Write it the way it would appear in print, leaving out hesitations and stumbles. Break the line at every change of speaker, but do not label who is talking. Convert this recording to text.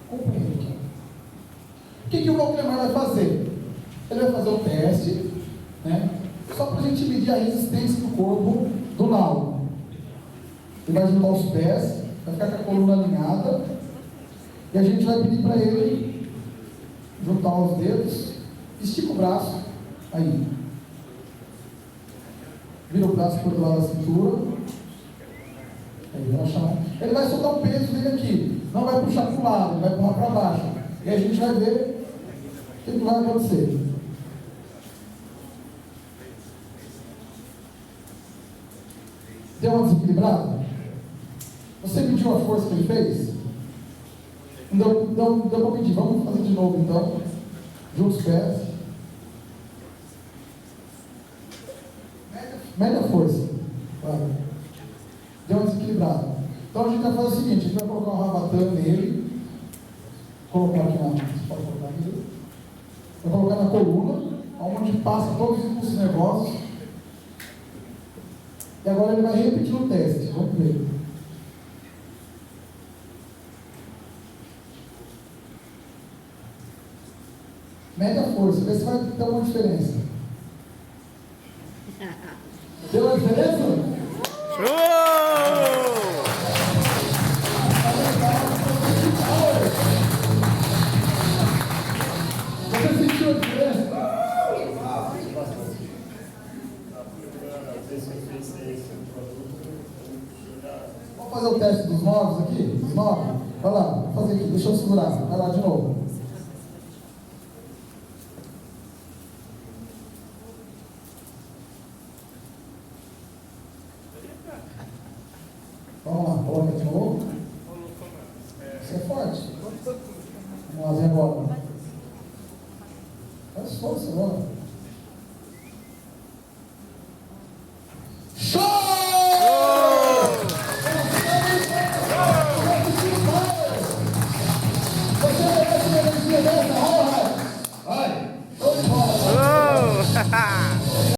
Acompanhe aqui. O que o Valdemar vai fazer? Ele vai fazer o teste, né? Só para a gente medir a resistência do corpo do nau. Ele vai juntar os pés, vai ficar com a coluna alinhada, e a gente vai pedir para ele juntar os dedos, estica o braço, aí. Vira o braço por do lado da cintura. Aí, relaxa. Ele vai soltar o peso dele aqui. Não vai puxar para o lado, ele vai empurrar para baixo. E a gente vai ver o que vai acontecer. Deu uma desequilibrada? Você mediu a força que ele fez? Não deu para medir. Vamos fazer de novo então. Junta os pés. Mede a força. Vai. Deu uma desequilibrada. Então a gente vai fazer o seguinte: a gente vai colocar um rabatã nele. Colocar aqui na. Você pode colocar aqui. Vai colocar na coluna, onde passa todos os impulsos nervosos. E agora ele vai repetir o teste. Vamos ver. Mede a força, vê se vai ter alguma diferença. Deu a diferença? Você sentiu a diferença? Vamos fazer o teste dos novos aqui? Dos novos? Vai lá, vou fazer aqui, deixa eu segurar. Vai lá de novo. Vamos lá, coloca de novo. Você é forte. Vamos lá, vem agora. Faz força agora. Show! Você merece uma energia dessa, honra!